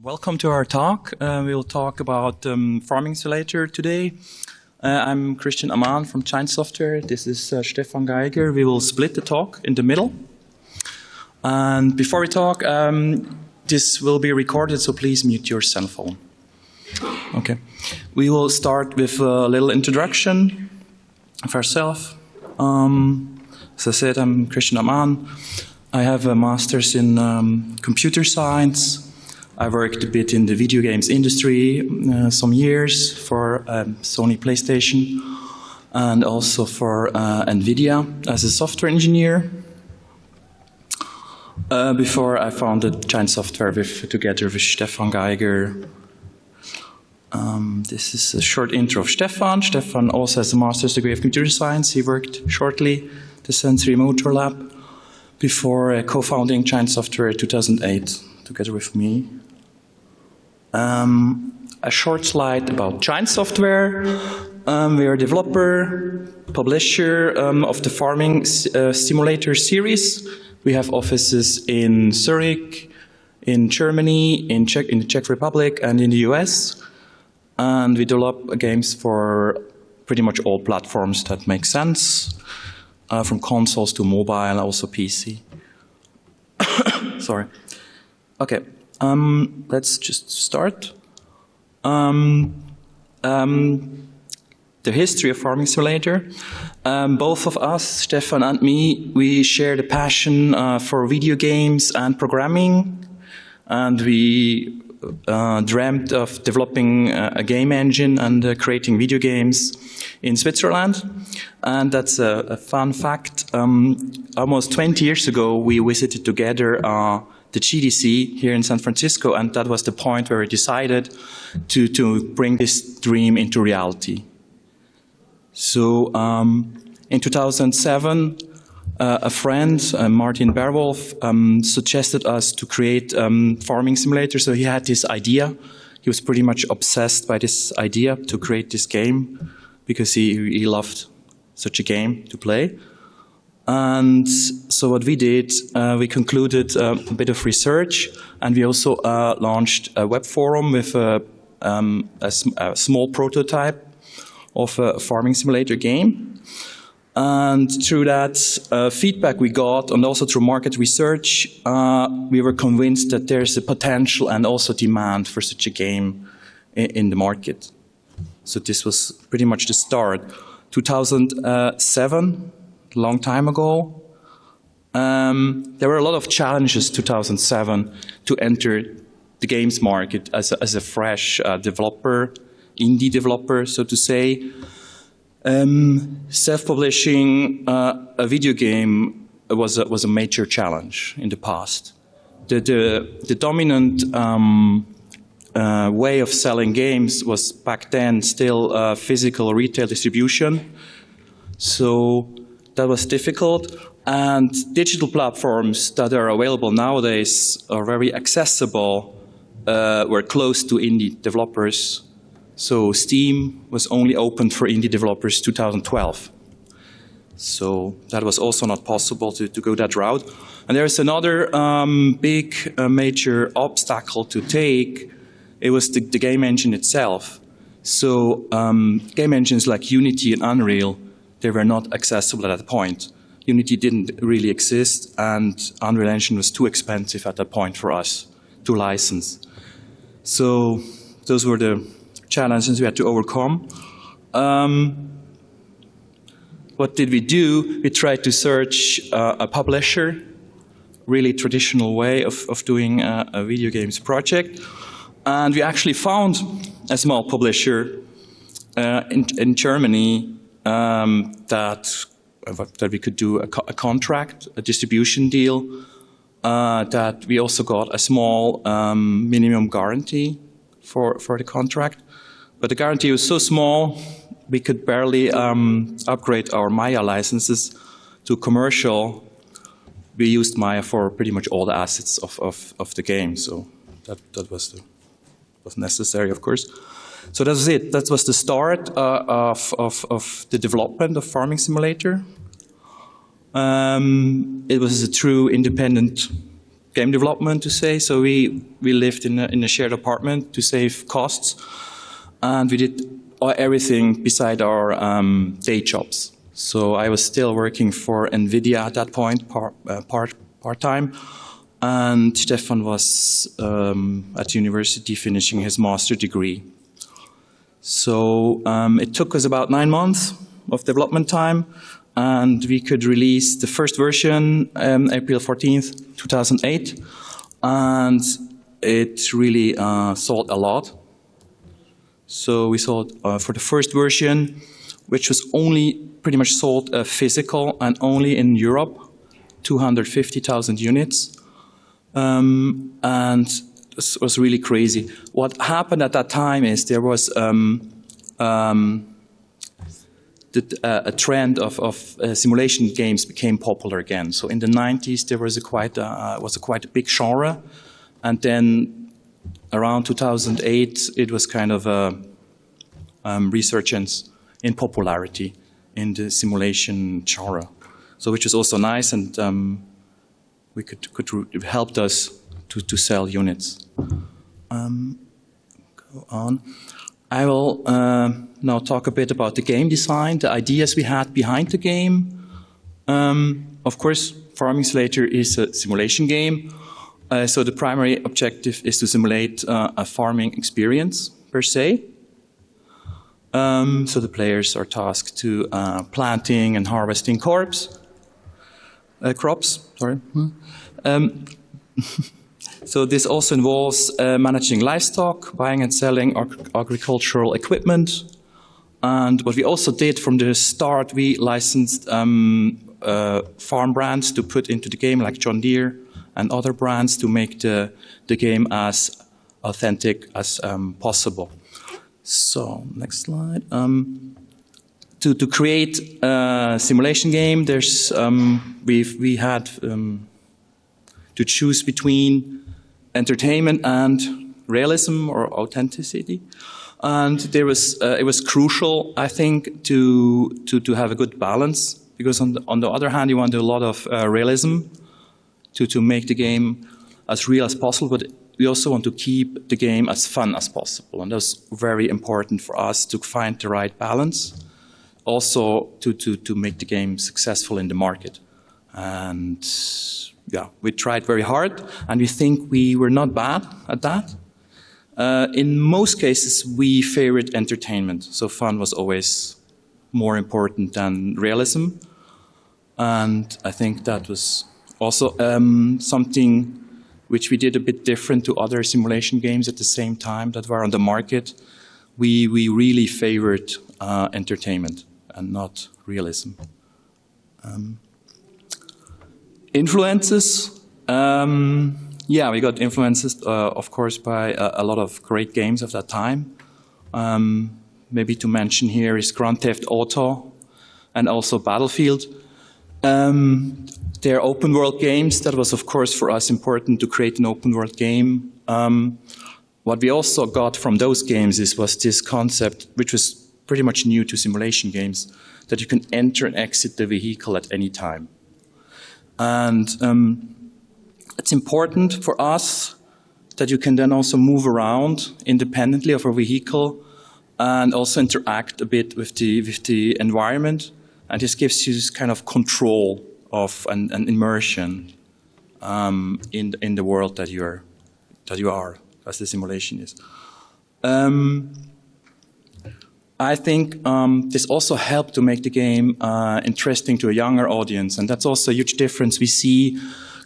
Welcome to our talk. We'll talk about Farming Simulator today. I'm Christian Ammann from Giants Software. This is Stefan Geiger. We will split the talk in the middle. And before we talk, this will be recorded, so please mute your cell phone. Okay. We will start with a little introduction of ourselves. As I said, I'm Christian Ammann. I have a master's in computer science. I worked a bit in the video games industry some years for Sony PlayStation and also for NVIDIA as a software engineer. Before I founded Giants Software together with Stefan Geiger. This is a short intro of Stefan. Stefan also has a master's degree of computer science. He worked shortly at the Sensory Motor Lab before co-founding Giants Software in 2008 together with me. A short slide about Giants Software. We are a developer, publisher of the Farming Simulator series. We have offices in Zurich, in Germany, in the Czech Republic, and in the US. And we develop games for pretty much all platforms that make sense, from consoles to mobile, also PC. Sorry. Okay. Let's just start. The history of Farming Simulator. Both of us, Stefan and me, we share the passion for video games and programming. And we dreamt of developing a game engine and creating video games in Switzerland. And that's a fun fact. Almost 20 years ago, we visited together the GDC here in San Francisco, and that was the point where we decided to bring this dream into reality. So in 2007, a friend, Martin Berwolf, suggested us to create Farming Simulator. So he had this idea. He was pretty much obsessed by this idea to create this game because he loved such a game to play. And so what we did, we concluded a bit of research, and we also launched a web forum with a small prototype of a Farming Simulator game. And through that feedback we got, and also through market research, we were convinced that there's a potential and also demand for such a game in the market. So this was pretty much the start. 2007. A long time ago. There were a lot of challenges 2007 to enter the games market as a fresh developer, indie developer, so to say. Self-publishing a video game was a major challenge in the past. The dominant way of selling games was back then still physical retail distribution. So that was difficult, and digital platforms that are available nowadays are very accessible, were close to indie developers. So Steam was only opened for indie developers 2012. So that was also not possible to go that route. And there's another big major obstacle to take. It was the game engine itself. So game engines like Unity and Unreal, they were not accessible at that point. Unity didn't really exist, and Unreal Engine was too expensive at that point for us to license. So those were the challenges we had to overcome. What did we do? We tried to search a publisher, really traditional way of doing a video games project. And we actually found a small publisher in Germany that we could do a contract, a distribution deal, that we also got a small minimum guarantee for the contract. But the guarantee was so small, we could barely upgrade our Maya licenses to commercial. We used Maya for pretty much all the assets of the game, so that was necessary, of course. So that was it. That was the start of the development of Farming Simulator. It was a true independent game development to say. So we lived in a shared apartment to save costs, and we did everything beside our day jobs. So I was still working for NVIDIA at that point, part-time, and Stefan was at university finishing his master's degree. So it took us about 9 months of development time, and we could release the first version April 14th, 2008, and it really sold a lot. So we sold for the first version, which was only pretty much sold physical and only in Europe, 250,000 units. And this was really crazy. What happened at that time is there was a trend of simulation games became popular again. So in the 90s there was quite a big genre, and then around 2008 it was kind of a resurgence in popularity in the simulation genre. So which was also nice, and it helped us to sell units. Go on. I will now talk a bit about the game design, the ideas we had behind the game. Of course, Farming Simulator is a simulation game. So the primary objective is to simulate a farming experience per se. So the players are tasked to planting and harvesting crops. So this also involves managing livestock, buying and selling agricultural equipment. And what we also did from the start, we licensed farm brands to put into the game, like John Deere and other brands, to make the game as authentic as possible. So next slide. To create a simulation game, there's we had to choose between entertainment and realism or authenticity, and there was it was crucial, I think, to have a good balance, because on the other hand you want to do a lot of realism to make the game as real as possible, but we also want to keep the game as fun as possible, and that's very important for us to find the right balance. Also to make the game successful in the market. And yeah, we tried very hard, and we think we were not bad at that. In most cases, we favored entertainment, so fun was always more important than realism. And I think that was also something which we did a bit different to other simulation games at the same time that were on the market. We really favored entertainment and not realism. Influences. Yeah, we got influences, of course, by a lot of great games of that time. Maybe to mention here is Grand Theft Auto and also Battlefield. They're open world games. That was, of course, for us important to create an open world game. What we also got from those games was this concept, which was pretty much new to simulation games, that you can enter and exit the vehicle at any time. And it's important for us that you can then also move around independently of a vehicle and also interact a bit with the environment. And this gives you this kind of control of an immersion in the world that you are, as the simulation is. I think this also helped to make the game interesting to a younger audience, and that's also a huge difference we see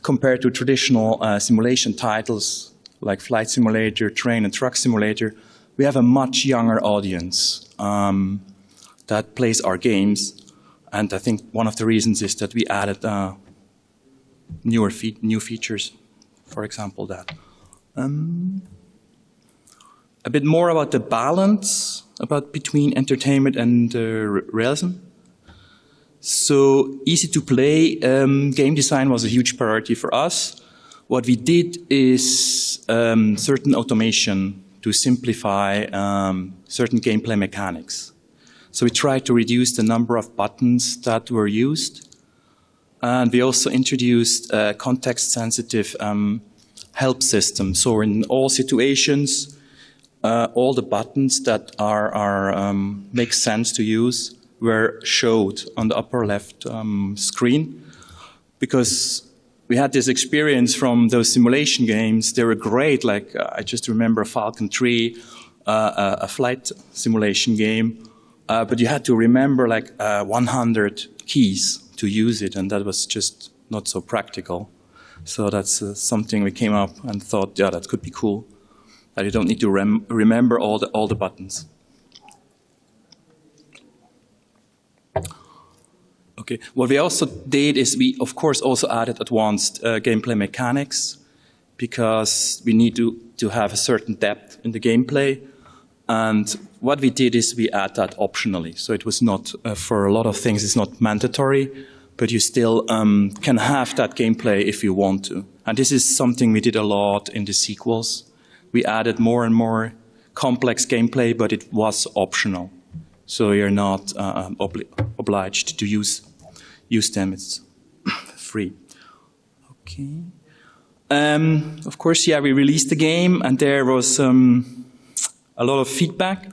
compared to traditional simulation titles like Flight Simulator, Train and Truck Simulator. We have a much younger audience that plays our games, and I think one of the reasons is that we added new features, for example that. A bit more about the balance between entertainment and realism. So easy to play. Game design was a huge priority for us. What we did is certain automation to simplify certain gameplay mechanics. So we tried to reduce the number of buttons that were used. And we also introduced a context-sensitive help system. So in all situations, all the buttons that make sense to use were showed on the upper left screen, because we had this experience from those simulation games. They were great. Like I just remember Falcon 3, a flight simulation game, but you had to remember like 100 keys to use it, and that was just not so practical. So that's something we came up and thought, yeah, that could be cool. That you don't need to remember all the buttons. Okay. What we also did is we, of course, also added advanced gameplay mechanics, because we need to have a certain depth in the gameplay. And what we did is we add that optionally. So it was not, for a lot of things, it's not mandatory, but you still can have that gameplay if you want to. And this is something we did a lot in the sequels. We added more and more complex gameplay, but it was optional. So you're not obliged to use them. It's free. Okay. Of course, yeah, we released the game, and there was a lot of feedback.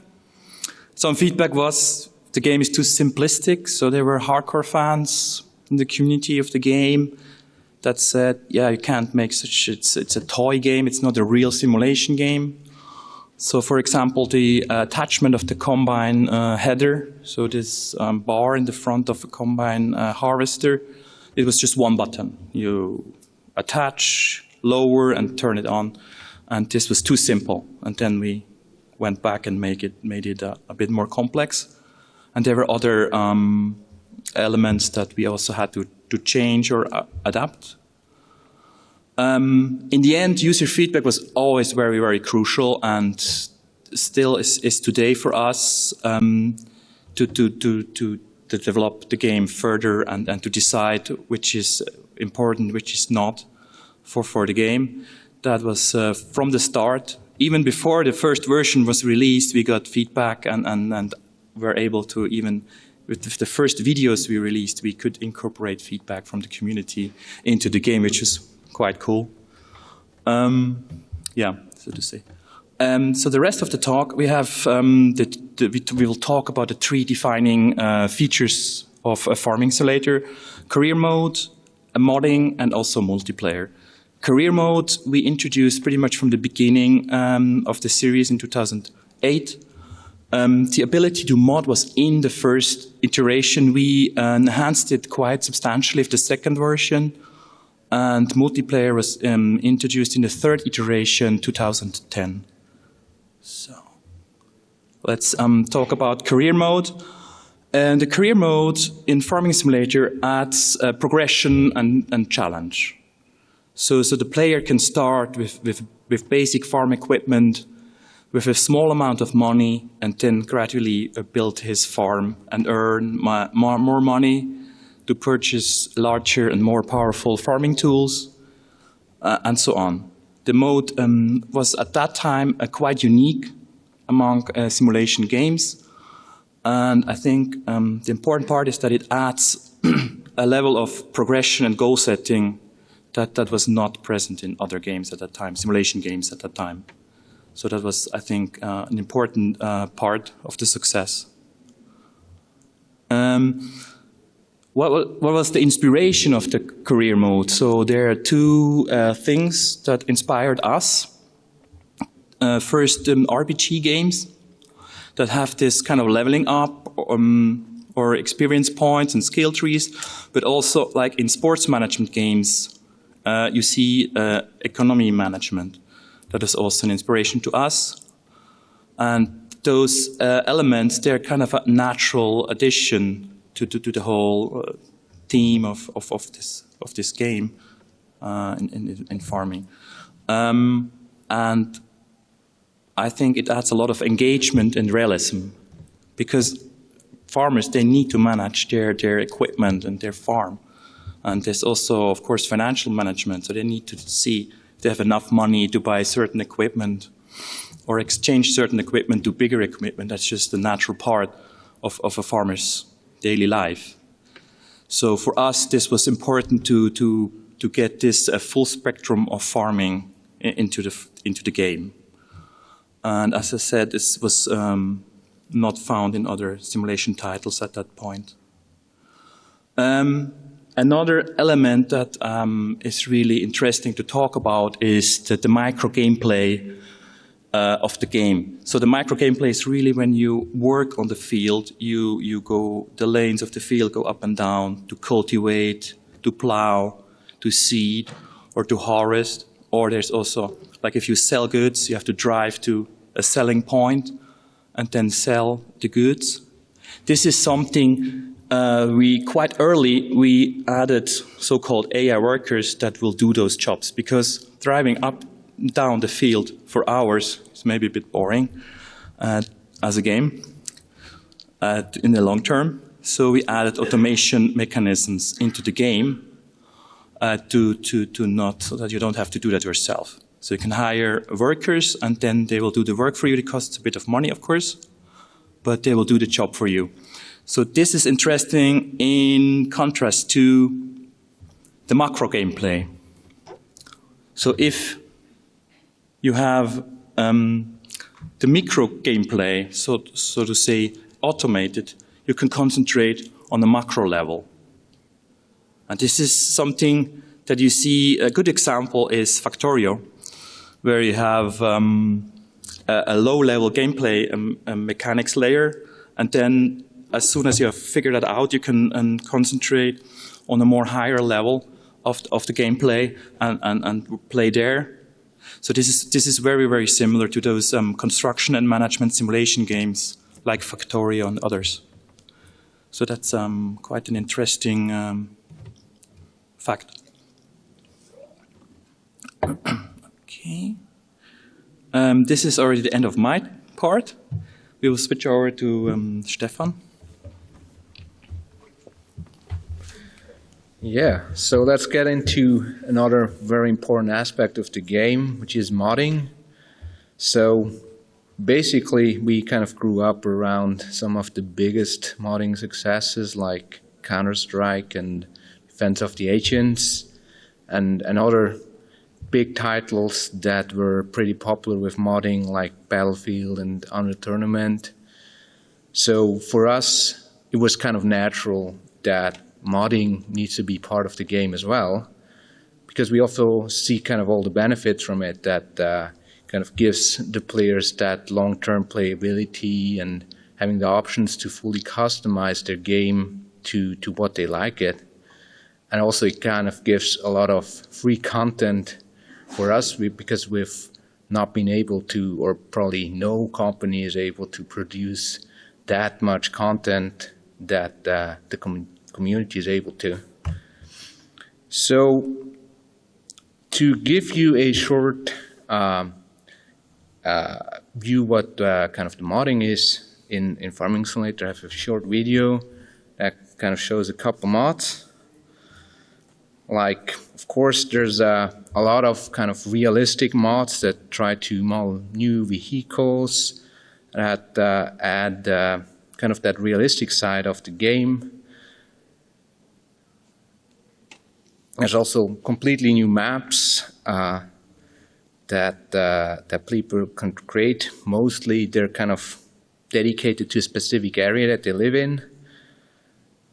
Some feedback was the game is too simplistic, so there were hardcore fans in the community of the game that said, yeah, you can't make such, it's a toy game, it's not a real simulation game. So for example, the attachment of the combine header, so this bar in the front of a combine harvester, it was just one button. You attach, lower, and turn it on, and this was too simple. And then we went back and made it a bit more complex. And there were other elements that we also had to change or adapt. In the end, user feedback was always very, very crucial, and still is today for us to develop the game further and to decide which is important, which is not for the game. That was from the start. Even before the first version was released, we got feedback and were able to, even with the first videos we released, we could incorporate feedback from the community into the game, which is quite cool. Yeah, so to say. So the rest of the talk, we have we will talk about the three defining features of a farming simulator: career mode, modding, and also multiplayer. Career mode we introduced pretty much from the beginning of the series in 2008. The ability to mod was in the first iteration. We enhanced it quite substantially with the second version. And multiplayer was introduced in the third iteration, 2010. So let's talk about career mode. And the career mode in Farming Simulator adds progression and challenge. So the player can start with basic farm equipment, with a small amount of money, and then gradually build his farm and earn more money to purchase larger and more powerful farming tools, and so on. The mode was at that time quite unique among simulation games. And I think the important part is that it adds a level of progression and goal setting that was not present in other games at that time, simulation games at that time. So that was, I think, an important part of the success. What was the inspiration of the career mode? So there are two things that inspired us. First, RPG games that have this kind of leveling up or experience points and skill trees, but also like in sports management games, you see economy management. That is also an inspiration to us. And those elements, they're kind of a natural addition to the whole theme of this game in farming. And I think it adds a lot of engagement and realism, because farmers, they need to manage their equipment and their farm. And there's also, of course, financial management, so they need to see if they have enough money to buy certain equipment or exchange certain equipment to bigger equipment. That's just the natural part of a farmer's daily life. So for us, this was important to get this full spectrum of farming into the game. And as I said, this was not found in other simulation titles at that point. Another element that is really interesting to talk about is the micro gameplay of the game. So the micro gameplay is really when you work on the field, the lanes of the field go up and down to cultivate, to plow, to seed, or to harvest. Or there's also, like if you sell goods, you have to drive to a selling point and then sell the goods. This is something quite early, we added so-called AI workers that will do those jobs, because driving up and down the field for hours is maybe a bit boring as a game in the long term. So we added automation mechanisms into the game so that you don't have to do that yourself. So you can hire workers and then they will do the work for you. It costs a bit of money, of course, but they will do the job for you. So this is interesting in contrast to the macro gameplay. So if you have the micro gameplay, so to say, automated, you can concentrate on the macro level. And this is something that you see, a good example is Factorio, where you have a low-level gameplay, a mechanics layer, and then as soon as you have figured that out, you can concentrate on a more higher level of the gameplay and play there. So this is very, very similar to those construction and management simulation games like Factorio and others. So that's quite an interesting fact. Okay. This is already the end of my part. We will switch over to Stefan. Yeah, so let's get into another very important aspect of the game, which is modding. So basically, we kind of grew up around some of the biggest modding successes like Counter-Strike and Defense of the Ancients and other big titles that were pretty popular with modding like Battlefield and Unreal Tournament. So for us, it was kind of natural that modding needs to be part of the game as well, because we also see kind of all the benefits from it that kind of gives the players that long-term playability and having the options to fully customize their game to what they like it. And also it kind of gives a lot of free content for us because we've not been able to, or probably no company is able to produce that much content that the community is able to. So to give you a short view what kind of the modding is in Farming Simulator, I have a short video that kind of shows a couple mods. Like, of course, there's a lot of kind of realistic mods that try to model new vehicles that add kind of that realistic side of the game. There's also completely new maps that people can create. Mostly they're kind of dedicated to a specific area that they live in.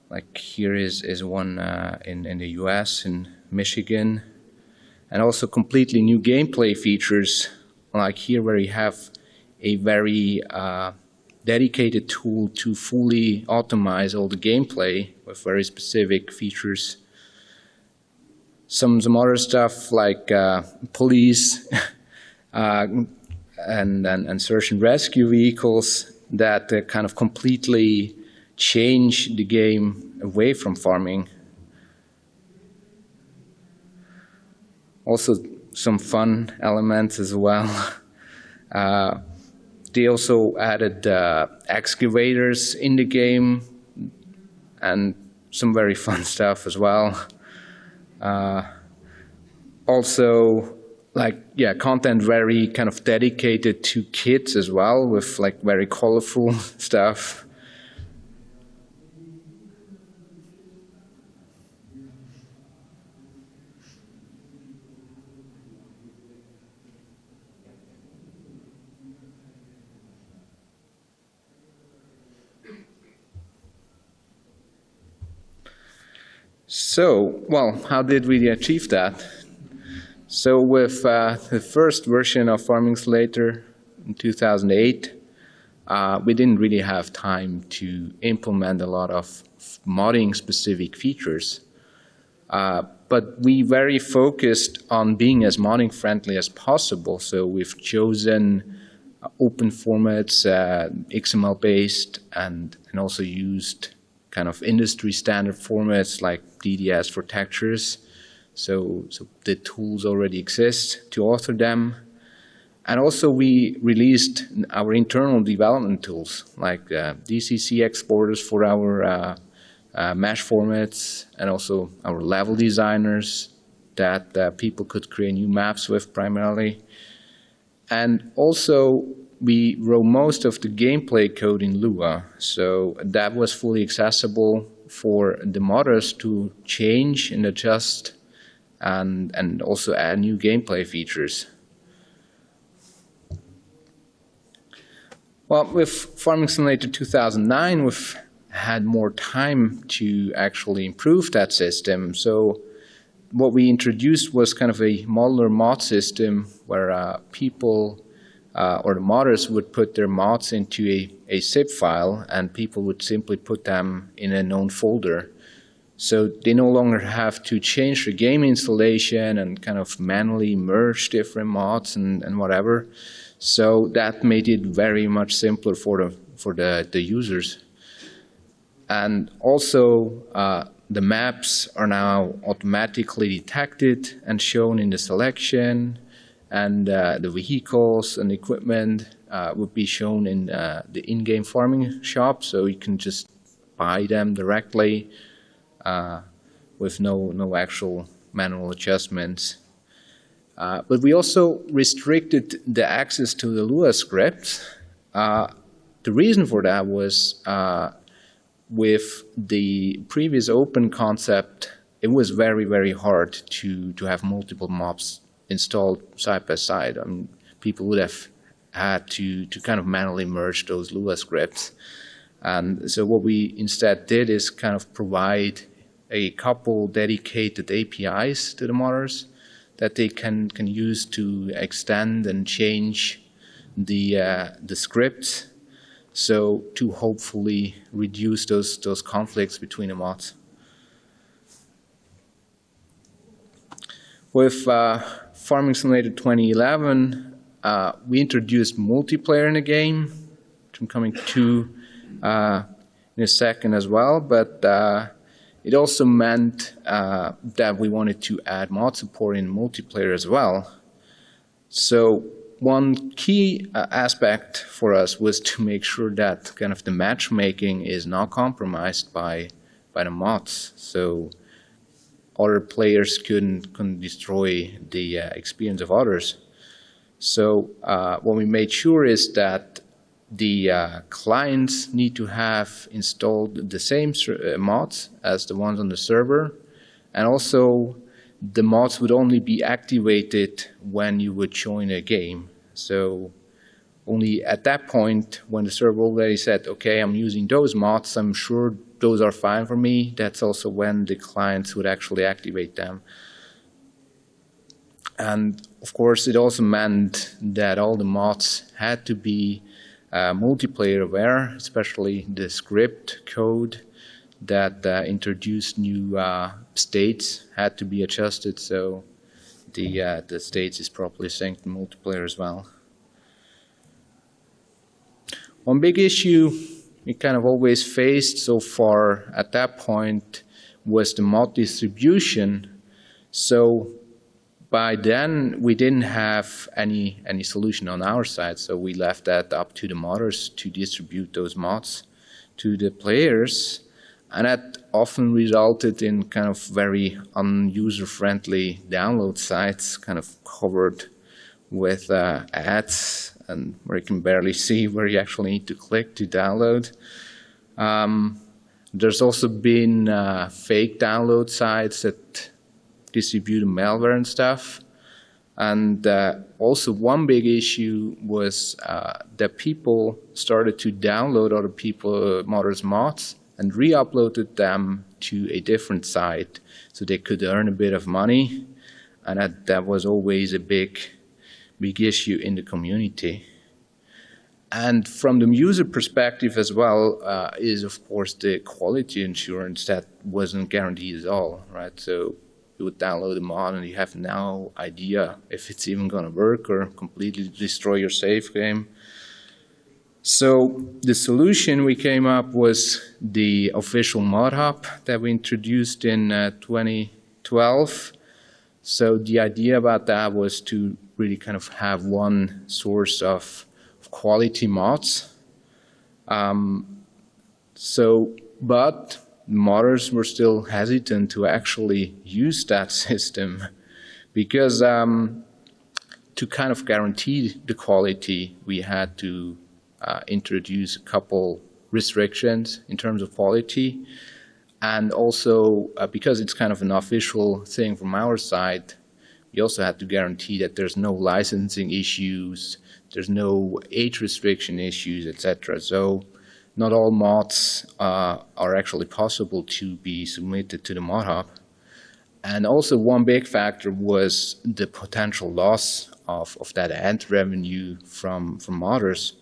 Like here is one in the US, in Michigan. And also completely new gameplay features, like here where you have a very dedicated tool to fully optimize all the gameplay with very specific features. Some other stuff like police and search and rescue vehicles that kind of completely change the game away from farming. Also some fun elements as well. They also added excavators in the game and some very fun stuff as well. Also, like, yeah, content very kind of dedicated to kids as well, with like very colorful stuff. So, well, how did we achieve that? So with the first version of Farming Simulator in 2008, we didn't really have time to implement a lot of modding specific features. But we very focused on being as modding friendly as possible. So we've chosen open formats, XML based, and also used kind of industry standard formats like DDS for textures. So the tools already exist to author them. And also we released our internal development tools like DCC exporters for our mesh formats, and also our level designers that people could create new maps with primarily. And also we wrote most of the gameplay code in Lua, so that was fully accessible for the modders to change and adjust and also add new gameplay features. Well, with Farming Simulator 2009, we've had more time to actually improve that system. So what we introduced was kind of a modular mod system where people or the modders would put their mods into a zip file, and people would simply put them in a known folder. So they no longer have to change the game installation and kind of manually merge different mods and whatever. So that made it very much simpler for the users. And also the maps are now automatically detected and shown in the selection, and the vehicles and equipment would be shown in the in-game farming shop, so you can just buy them directly with no actual manual adjustments. But we also restricted the access to the Lua script. The reason for that was with the previous open concept, it was very, very hard to have multiple mobs installed side by side. I mean, people would have had to kind of manually merge those Lua scripts. And so what we instead did is kind of provide a couple dedicated APIs to the modders that they can use to extend and change the scripts, so to hopefully reduce those conflicts between the mods. With Farming Simulator 2011, we introduced multiplayer in the game, which I'm coming to in a second as well, but it also meant that we wanted to add mod support in multiplayer as well. So one key aspect for us was to make sure that kind of the matchmaking is not compromised by the mods, so other players couldn't destroy the experience of others. So what we made sure is that the clients need to have installed the same mods as the ones on the server, and also the mods would only be activated when you would join a game. So only at that point, when the server already said, okay, I'm using those mods, I'm sure those are fine for me, that's also when the clients would actually activate them. And of course, it also meant that all the mods had to be multiplayer aware, especially the script code that introduced new states had to be adjusted, so the states is properly synced in multiplayer as well. One big issue we kind of always faced so far at that point was the mod distribution. So by then we didn't have any solution on our side, so we left that up to the modders to distribute those mods to the players, and that often resulted in kind of very unuser-friendly download sites, kind of covered with ads, and where you can barely see where you actually need to click to download. There's also been fake download sites that distribute malware and stuff. And also one big issue was that people started to download other modders' mods and re-uploaded them to a different site so they could earn a bit of money. And that was always a big issue in the community. And from the user perspective as well, is of course the quality assurance that wasn't guaranteed at all, right? So you would download a mod and you have no idea if it's even going to work or completely destroy your save game. So the solution we came up was the official mod hub that we introduced in 2012. So the idea about that was to really kind of have one source of quality mods. But modders were still hesitant to actually use that system because to kind of guarantee the quality, we had to introduce a couple restrictions in terms of quality. And also, because it's kind of an official thing from our side, we also had to guarantee that there's no licensing issues, there's no age restriction issues, etc. So not all mods are actually possible to be submitted to the mod hub. And also one big factor was the potential loss of that ad revenue from modders.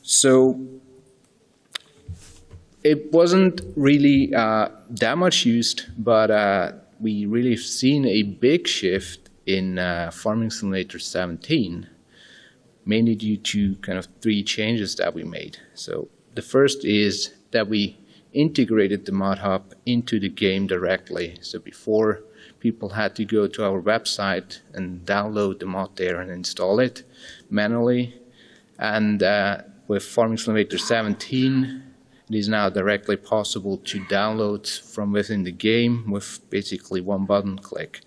So it wasn't really that much used, but we really have seen a big shift in Farming Simulator 17, mainly due to kind of 3 changes that we made. So the first is that we integrated the mod hub into the game directly. So before, people had to go to our website and download the mod there and install it manually. And with Farming Simulator 17, it is now directly possible to download from within the game with basically one button click.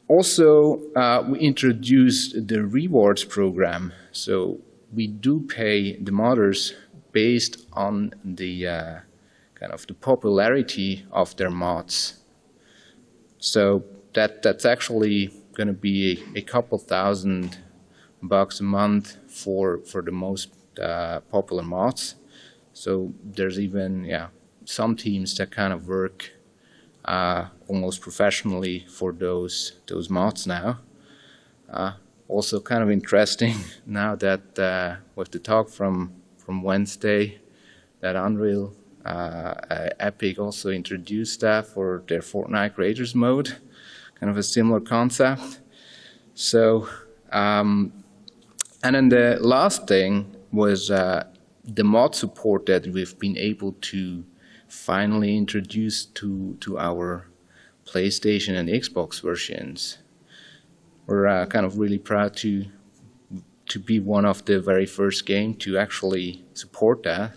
Also, we introduced the rewards program. So we do pay the modders based on the kind of the popularity of their mods. So that's actually going to be a couple $1,000 a month for the most popular mods. So there's even some teams that kind of work almost professionally for those mods now. Also kind of interesting now that with the talk from Wednesday, that Unreal Epic also introduced that for their Fortnite Creators mode, kind of a similar concept. So and then the last thing was the mod support that we've been able to finally introduce to our PlayStation and Xbox versions. We're kind of really proud to be one of the very first games to actually support that.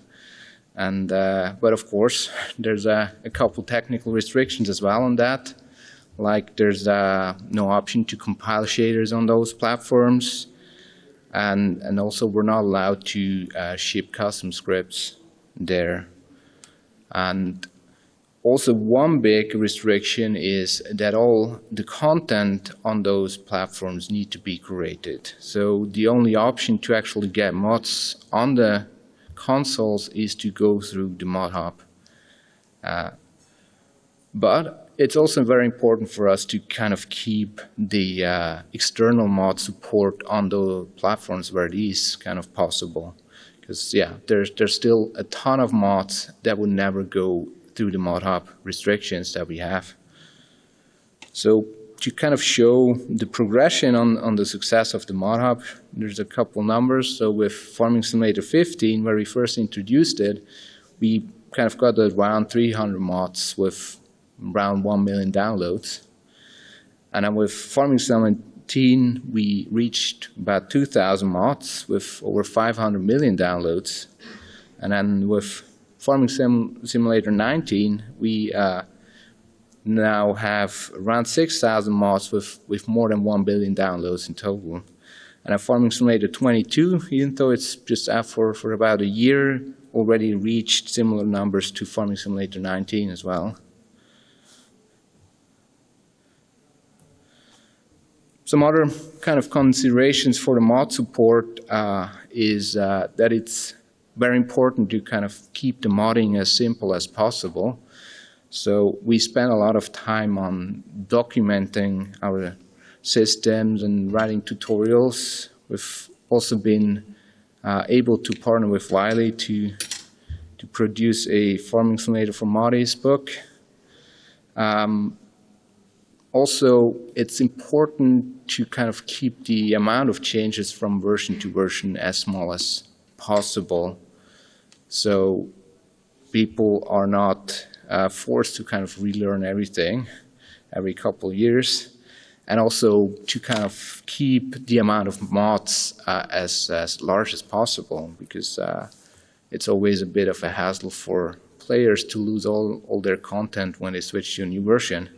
And but of course, there's a couple technical restrictions as well on that. Like there's no option to compile shaders on those platforms. And also we're not allowed to ship custom scripts there. And also one big restriction is that all the content on those platforms need to be curated. So the only option to actually get mods on the consoles is to go through the mod hub. But it's also very important for us to kind of keep the external mod support on the platforms where it is kind of possible. Because there's still a ton of mods that would never go through the mod hub restrictions that we have. So to kind of show the progression on the success of the mod hub, there's a couple numbers. So with Farming Simulator 15, where we first introduced it, we kind of got around 300 mods with around 1 million downloads. And then with Farming Simulator, we reached about 2,000 mods with over 500 million downloads. And then with Farming Simulator 19, we now have around 6,000 mods with more than 1 billion downloads in total. And at Farming Simulator 22, even though it's just out for about a year, already reached similar numbers to Farming Simulator 19 as well. Some other kind of considerations for the mod support is that it's very important to kind of keep the modding as simple as possible. So we spent a lot of time on documenting our systems and writing tutorials. We've also been able to partner with Wiley to produce a farming simulator for Moddies book. Also, it's important to kind of keep the amount of changes from version to version as small as possible, so people are not forced to kind of relearn everything every couple of years, and also to kind of keep the amount of mods as large as possible, because it's always a bit of a hassle for players to lose all their content when they switch to a new version.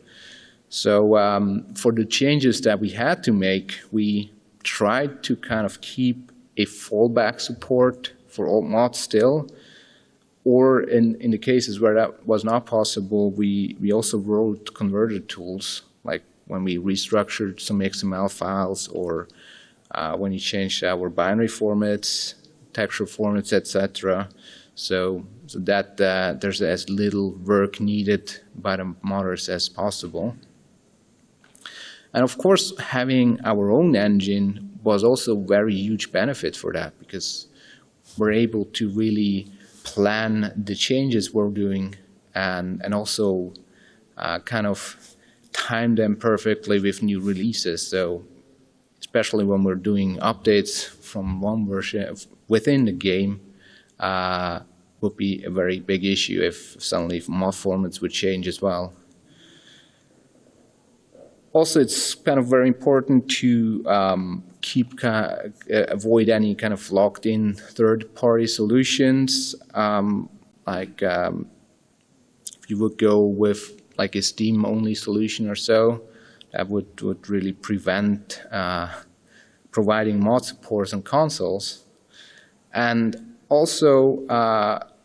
So for the changes that we had to make, we tried to kind of keep a fallback support for all mods still, or in the cases where that was not possible, we also wrote converter tools, like when we restructured some XML files, or when you changed our binary formats, texture formats, etc. So that there's as little work needed by the modders as possible. And of course, having our own engine was also a very huge benefit for that, because we're able to really plan the changes we're doing and also kind of time them perfectly with new releases. So especially when we're doing updates from one version within the game, would be a very big issue if suddenly mod formats would change as well. Also, it's kind of very important to avoid any kind of locked-in third-party solutions. If you would go with like a Steam-only solution or so, that would really prevent providing mod supports on consoles. And also,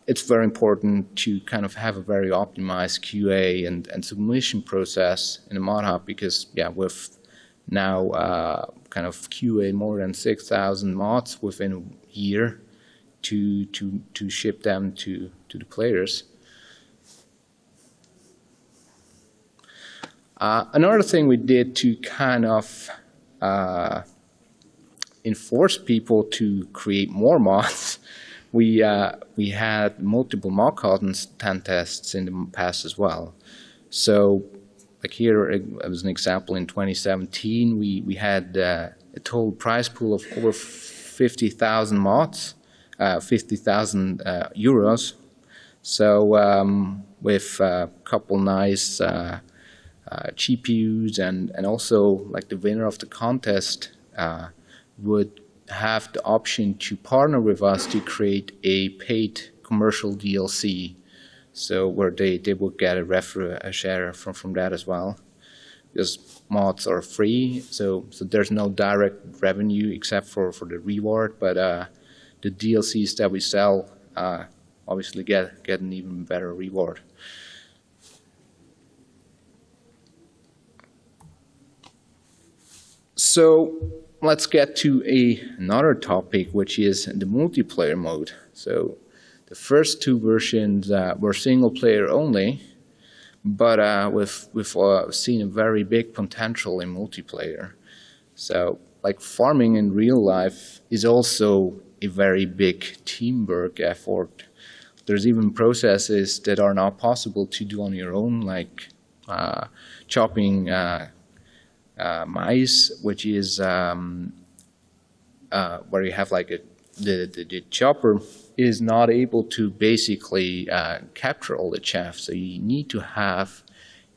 it's very important to kind of have a very optimized QA and submission process in the mod hub, because we've now kind of QA more than 6,000 mods within a year to ship them to the players. Another thing we did to kind of enforce people to create more mods, we had multiple mod content tests in the past as well. So like here as an example, in 2017 we had a total prize pool of over 50,000 mods, 50,000 euros. So with a couple nice GPUs and also like the winner of the contest would have the option to partner with us to create a paid commercial DLC, so where they will get a share from that as well, because mods are free, so there's no direct revenue except for the reward, but the DLCs that we sell obviously get an even better reward. So let's get to another topic, which is the multiplayer mode. So the first two versions were single player only, but we've seen a very big potential in multiplayer. So like farming in real life is also a very big teamwork effort. There's even processes that are not possible to do on your own, like chopping maize, which is where you have like the chopper is not able to basically capture all the chaff. So you need to have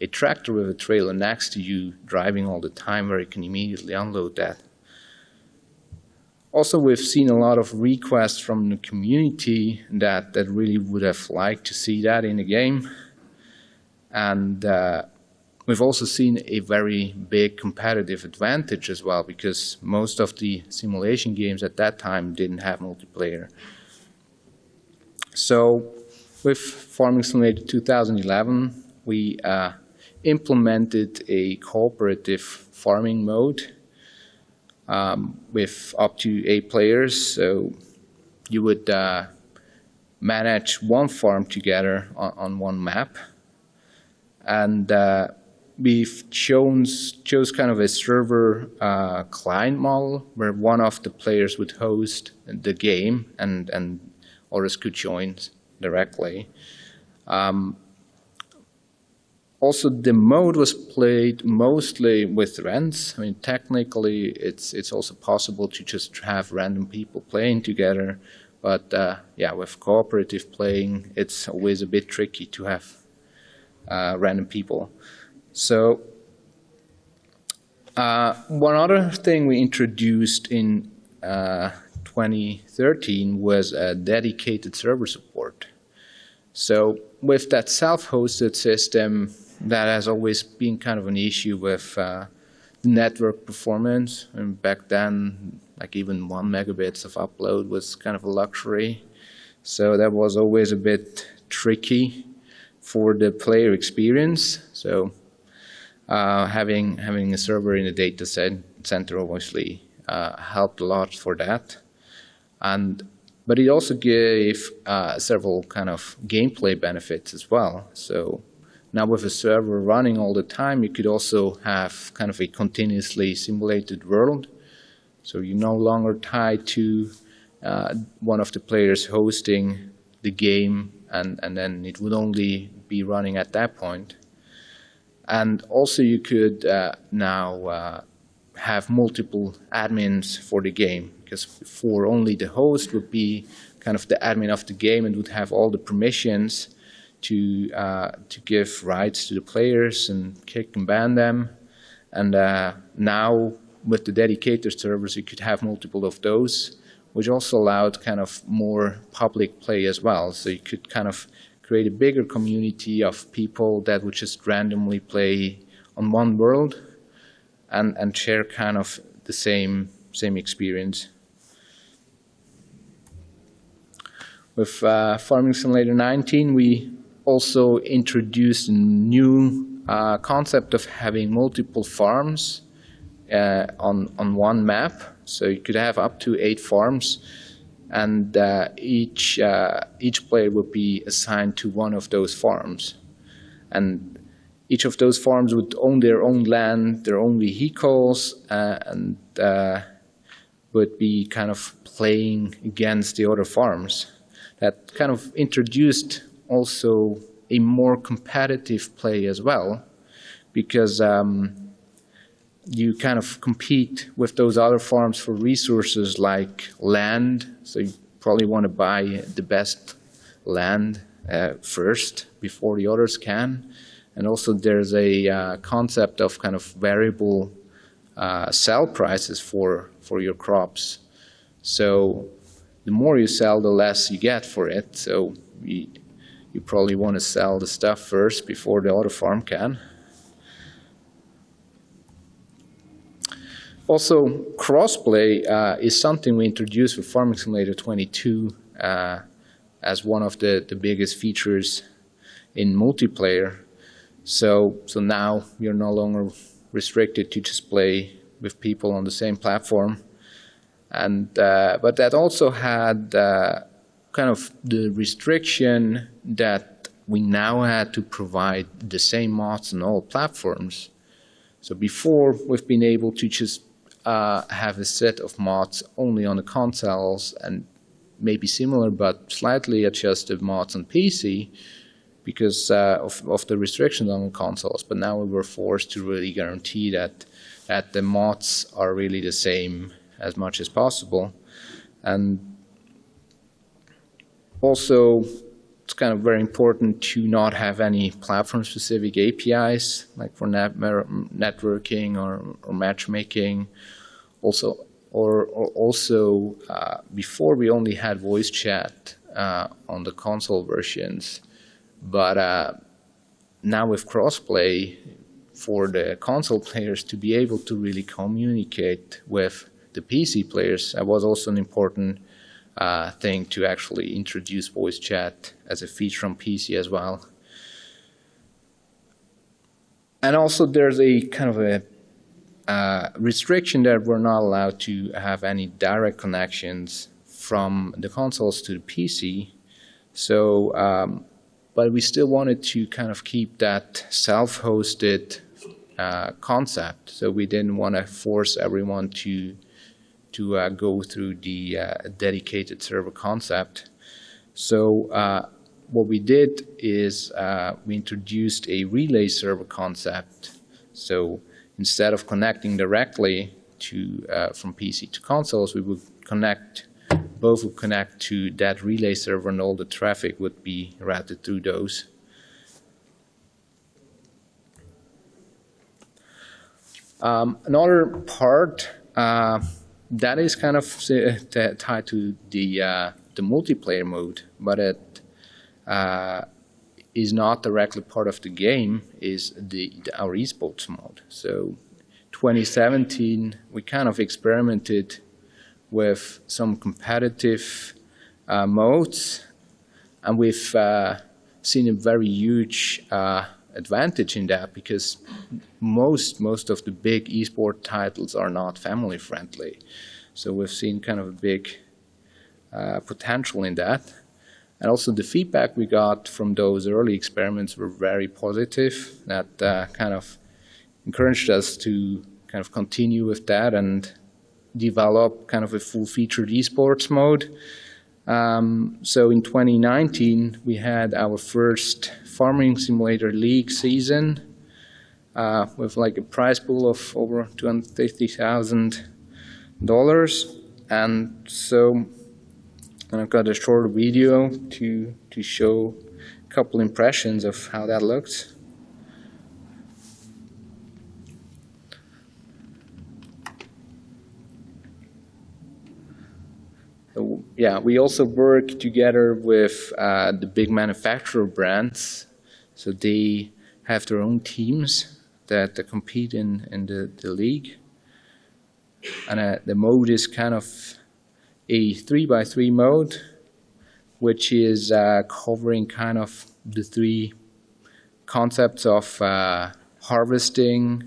a tractor with a trailer next to you driving all the time where you can immediately unload that. Also, we've seen a lot of requests from the community that really would have liked to see that in the game. And we've also seen a very big competitive advantage as well, because most of the simulation games at that time didn't have multiplayer. So with Farming Simulator 2011, we implemented a cooperative farming mode with up to 8 players. So you would manage one farm together on one map. And we've chose kind of a server client model where one of the players would host the game and others could join directly. Also, the mode was played mostly with friends. I mean, technically, it's also possible to just have random people playing together. But yeah, with cooperative playing, it's always a bit tricky to have random people. So one other thing we introduced in 2013 was a dedicated server support. So with that self-hosted system, that has always been kind of an issue with the network performance. And back then, like even 1 megabits of upload was kind of a luxury. So that was always a bit tricky for the player experience. So having a server in a data center obviously helped a lot for that. But it also gave several kind of gameplay benefits as well. So now with a server running all the time, you could also have kind of a continuously simulated world. So you're no longer tied to one of the players hosting the game, and then it would only be running at that point. And also you could now have multiple admins for the game, because before only the host would be kind of the admin of the game and would have all the permissions to give rights to the players and kick and ban them. And now with the dedicated servers, you could have multiple of those, which also allowed kind of more public play as well. So you could kind of create a bigger community of people that would just randomly play on one world and share kind of the same experience. With Farming Simulator 19, we also introduced a new concept of having multiple farms on one map. So you could have up to 8 farms, and each player would be assigned to one of those farms. And each of those farms would own their own land, their own vehicles, and would be kind of playing against the other farms. That kind of introduced also a more competitive play as well, because you kind of compete with those other farms for resources like land. So you probably want to buy the best land first before the others can. And also there's a concept of kind of variable sell prices for your crops. So the more you sell, the less you get for it. So you probably want to sell the stuff first before the other farm can. Also, crossplay is something we introduced with Farming Simulator 22 as one of the biggest features in multiplayer. So now you're no longer restricted to just play with people on the same platform. And but that also had kind of the restriction that we now had to provide the same mods on all platforms. So before, we've been able to just have a set of mods only on the consoles and maybe similar but slightly adjusted mods on PC because of the restrictions on the consoles. But now we were forced to really guarantee that the mods are really the same as much as possible. And also, it's kind of very important to not have any platform-specific APIs, like for networking or matchmaking. Also, before we only had voice chat on the console versions, but now with crossplay, for the console players to be able to really communicate with the PC players, that was also an important thing to actually introduce voice chat as a feature on PC as well. And also there's a kind of a restriction that we're not allowed to have any direct connections from the consoles to the PC. So, but we still wanted to kind of keep that self-hosted concept. So we didn't want to force everyone to go through the dedicated server concept. So what we did is we introduced a relay server concept. So instead of connecting directly to from PC to consoles, we would both would connect to that relay server, and all the traffic would be routed through those. Another part that is kind of tied to the multiplayer mode, but it is not directly part of the game, is our esports mode. So 2017, we kind of experimented with some competitive modes, and we've seen a very huge advantage in that, because most of the big esport titles are not family friendly. So we've seen kind of a big potential in that. And also the feedback we got from those early experiments were very positive. That kind of encouraged us to kind of continue with that and develop kind of a full-featured esports mode. So in 2019, we had our first Farming Simulator League season with like a prize pool of over $250,000. And so I've got a short video to show a couple impressions of how that looks. So, yeah, we also work together with the big manufacturer brands. So they have their own teams that compete in the league. And the mode is kind of a 3x3 mode, which is covering kind of the three concepts of harvesting,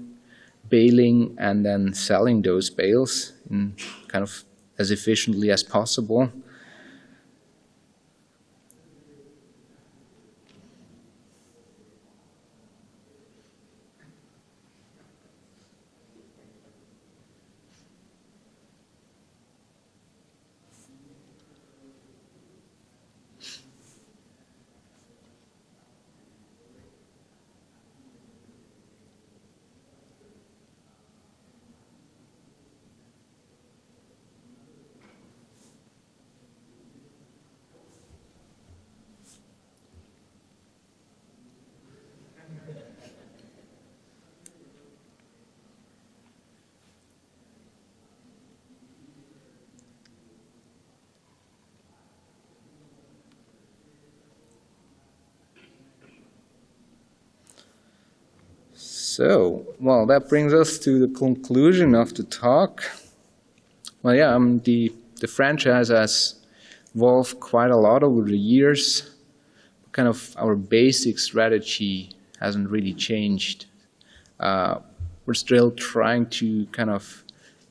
baling, and then selling those bales in kind of as efficiently as possible. So, well, that brings us to the conclusion of the talk. Well, yeah, the franchise has evolved quite a lot over the years. Kind of our basic strategy hasn't really changed. We're still trying to kind of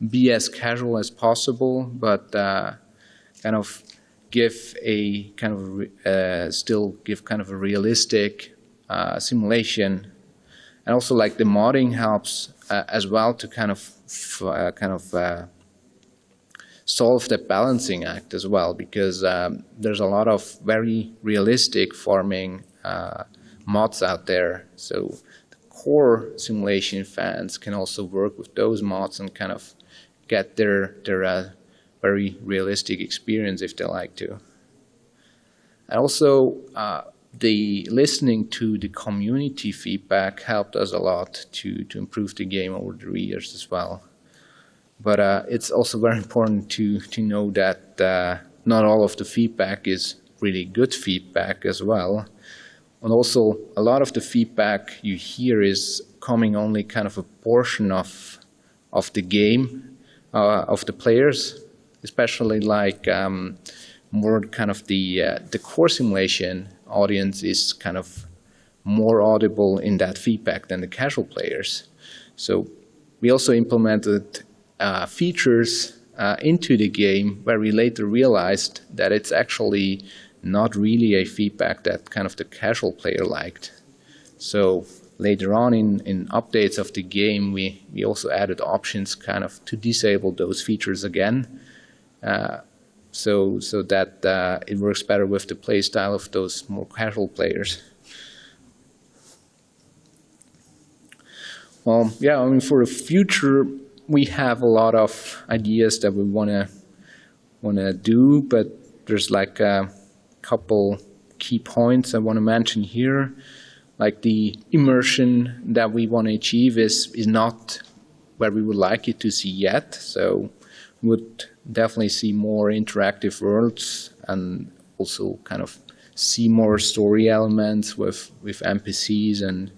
be as casual as possible, but kind of give a kind of still give kind of a realistic simulation. And also, like, the modding helps as well to kind of solve the balancing act as well, because there's a lot of very realistic farming mods out there. So the core simulation fans can also work with those mods and kind of get their very realistic experience if they like to. And also, the listening to the community feedback helped us a lot to improve the game over the years as well. But it's also very important to know that not all of the feedback is really good feedback as well. And also, a lot of the feedback you hear is coming only kind of a portion of the game, of the players, especially like more kind of the core simulation audience is kind of more audible in that feedback than the casual players. So we also implemented features into the game where we later realized that it's actually not really a feedback that kind of the casual player liked. So later on in updates of the game, we also added options kind of to disable those features again, so that it works better with the play style of those more casual players. Well, yeah, I mean, for the future, we have a lot of ideas that we wanna do, but there's like a couple key points I want to mention here. Like the immersion that we want to achieve is not where we would like it to see yet. So we would definitely see more interactive worlds and also kind of see more story elements with NPCs and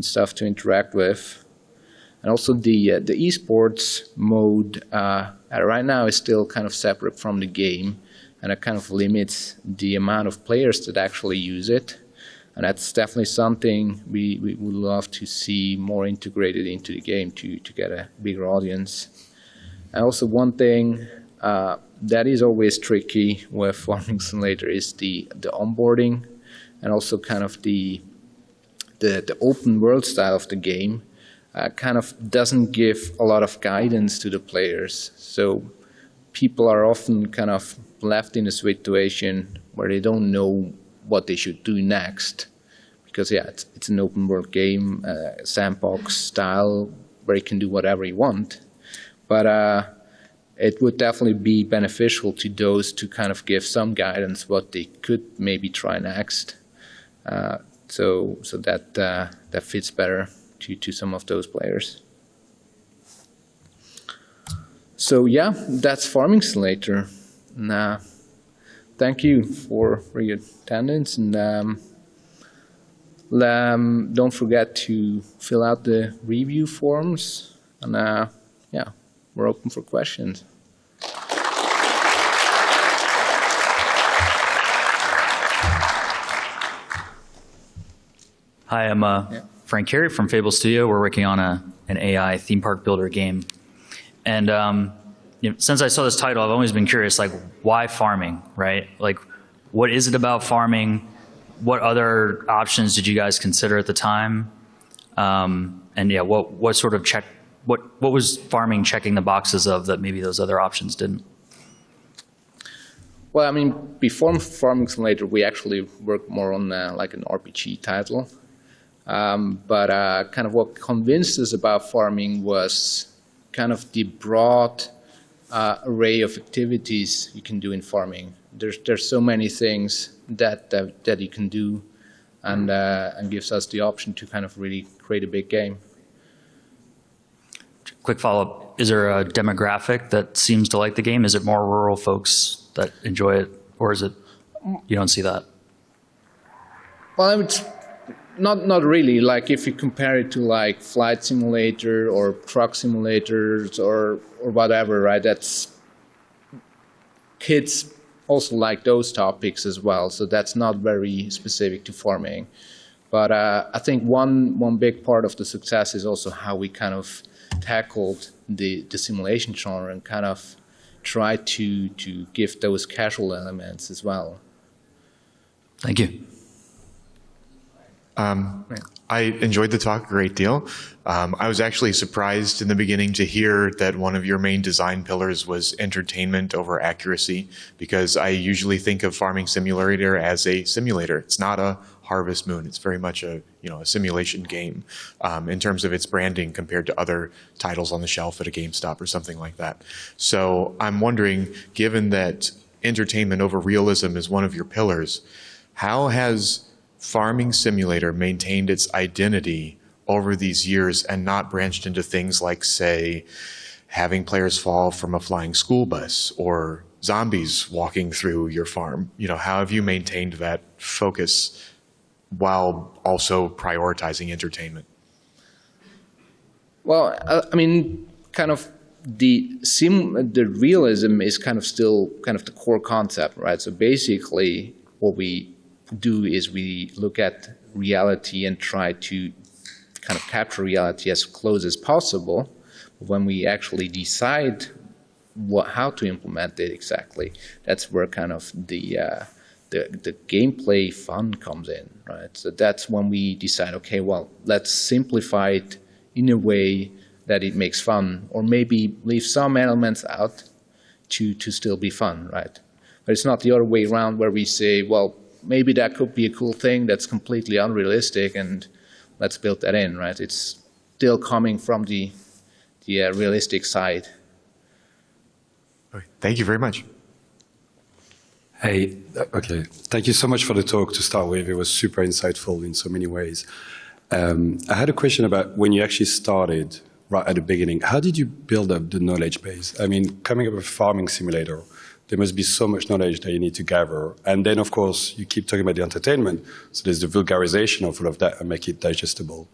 stuff to interact with. And also the esports mode right now is still kind of separate from the game, and it kind of limits the amount of players that actually use it. And that's definitely something we would love to see more integrated into the game to get a bigger audience. And also one thing that is always tricky with Farming Simulator is the onboarding, and also kind of the open world style of the game kind of doesn't give a lot of guidance to the players. So people are often kind of left in a situation where they don't know what they should do next, because yeah, it's an open world game, sandbox style, where you can do whatever you want. But it would definitely be beneficial to those to kind of give some guidance what they could maybe try next, so that fits better to some of those players. So yeah, that's Farming Simulator. And, thank you for your attendance, and don't forget to fill out the review forms, and yeah, we're open for questions. Hi, I'm Frank Carey from Fable Studio. We're working on an AI theme park builder game. And since I saw this title, I've always been curious, like, why farming, right? Like, what is it about farming? What other options did you guys consider at the time? And yeah, what sort of what was farming checking the boxes of that maybe those other options didn't? Well, I mean, before Farming Simulator, we actually worked more on like an RPG title. But kind of what convinced us about farming was kind of the broad array of activities you can do in farming. There's so many things that you can do, and gives us the option to kind of really create a big game. Quick follow-up, is there a demographic that seems to like the game? Is it more rural folks that enjoy it, or is it, you don't see that? Well, it's not really. Like if you compare it to like flight simulator or truck simulators or whatever, right? That's, kids also like those topics as well. So that's not very specific to farming. But I think one big part of the success is also how we kind of tackled the simulation genre and kind of tried to give those casual elements as well. Thank you. I enjoyed the talk a great deal. I was actually surprised in the beginning to hear that one of your main design pillars was entertainment over accuracy, because I usually think of Farming Simulator as a simulator. It's not a Harvest Moon. It's very much a simulation game in terms of its branding compared to other titles on the shelf at a GameStop or something like that. So I'm wondering, given that entertainment over realism is one of your pillars, how has Farming Simulator maintained its identity over these years and not branched into things like, say, having players fall from a flying school bus or zombies walking through your farm? How have you maintained that focus while also prioritizing entertainment? Well, I mean, kind of the realism is kind of still kind of the core concept, right? So basically what we do is we look at reality and try to kind of capture reality as close as possible. When we actually decide how to implement it exactly, that's where kind of the the gameplay fun comes in, right? So that's when we decide, okay, well, let's simplify it in a way that it makes fun, or maybe leave some elements out to still be fun, right? But it's not the other way around where we say, well, maybe that could be a cool thing that's completely unrealistic and let's build that in, right? It's still coming from the realistic side. Okay, thank you very much. Hey, okay. Thank you so much for the talk to start with. It was super insightful in so many ways. I had a question about when you actually started right at the beginning. How did you build up the knowledge base? I mean, coming up with a farming simulator, there must be so much knowledge that you need to gather. And then, of course, you keep talking about the entertainment. So there's the vulgarization of all of that and make it digestible.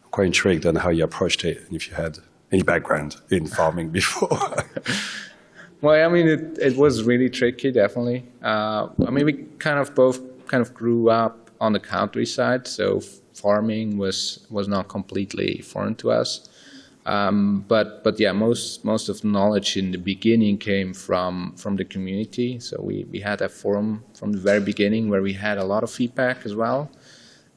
I'm quite intrigued on how you approached it and if you had any background in farming before. Well, I mean, it was really tricky, definitely. I mean, we both grew up on the countryside, so farming was not completely foreign to us. But yeah, most of the knowledge in the beginning came from the community. So we had a forum from the very beginning where we had a lot of feedback as well,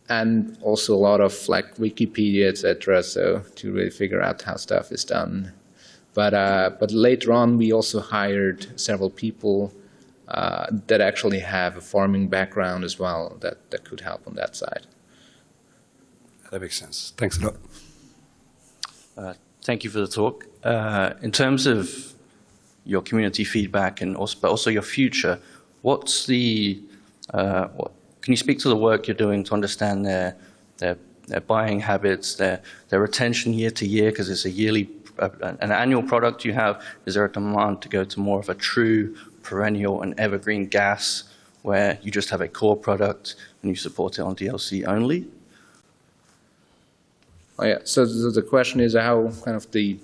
and also a lot of like Wikipedia, etc. So to really figure out how stuff is done. But later on, we also hired several people that actually have a farming background as well that could help on that side. That makes sense. Thanks a lot. Thank you for the talk. In terms of your community feedback but also your future, what's the can you speak to the work you're doing to understand their buying habits, their retention year to year, because it's a yearly an annual product you have? Is there a demand to go to more of a true perennial and evergreen gas where you just have a core product and you support it on DLC only? Oh yeah. So the question is how the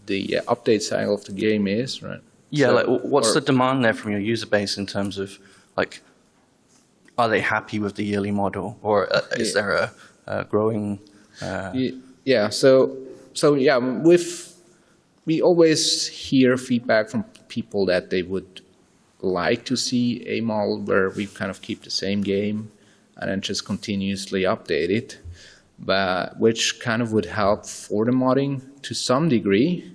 update cycle of the game is, right? Yeah. So, like, what's the demand there from your user base in terms of like, are they happy with the yearly model, or is there a growing? Yeah. So yeah, we always hear feedback from people that they would like to see a model where we keep the same game and then just continuously update it, but which would help for the modding to some degree,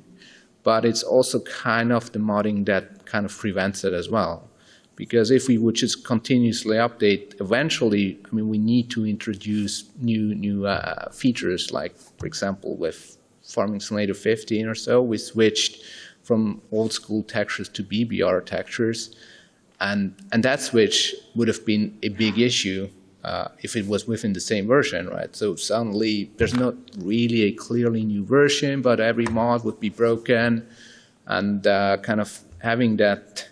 but it's also the modding that prevents it as well. Because if we would just continuously update, eventually, I mean, we need to introduce new features, like, for example, with Farming Simulator 15 or so, we switched from old school textures to BBR textures, and that switch would have been a big issue if it was within the same version, right? So suddenly there's not really a clearly new version, but every mod would be broken, and having that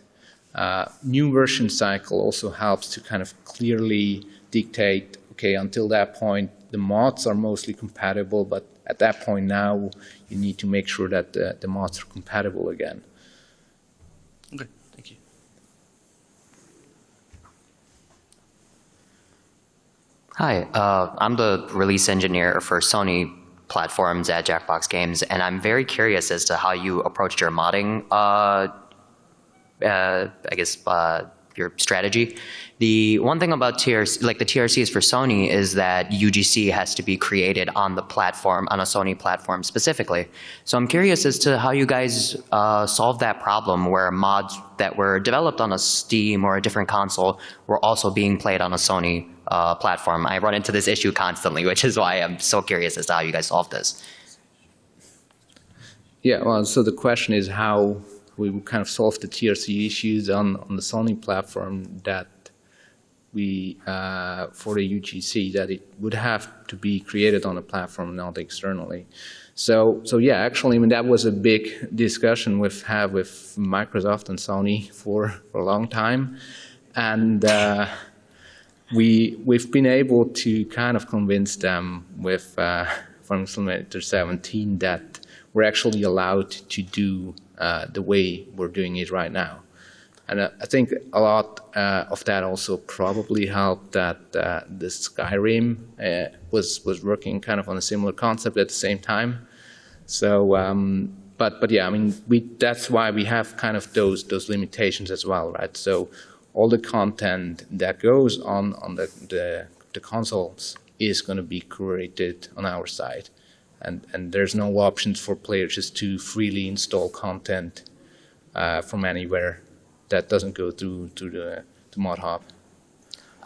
new version cycle also helps to clearly dictate, okay, until that point the mods are mostly compatible, but at that point now you need to make sure that the mods are compatible again. Okay, thank you. Hi, I'm the release engineer for Sony platforms at Jackbox Games, and I'm very curious as to how you approached your modding your strategy. The one thing about TRC, like the TRCs for Sony, is that UGC has to be created on the platform, on a Sony platform specifically. So I'm curious as to how you guys solved that problem where mods that were developed on a Steam or a different console were also being played on a Sony platform. I run into this issue constantly, which is why I'm so curious as to how you guys solved this. Yeah, well, so the question is how we would solve the TRC issues on the Sony platform that we, for the UGC, that it would have to be created on a platform, not externally. So yeah, actually, I mean, that was a big discussion we've had with Microsoft and Sony for a long time. And we've been able to convince them with Farming Simulator 17 that we're actually allowed to do the way we're doing it right now. And I think a lot of that also probably helped that the Skyrim was working on a similar concept at the same time. So, but yeah, I mean, that's why we have those limitations as well, right? So all the content that goes on the consoles is going to be curated on our side. And there's no options for players just to freely install content from anywhere that doesn't go through to the mod hub.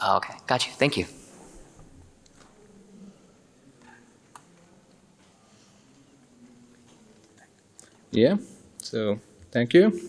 Okay, got you. Thank you. Yeah, so thank you.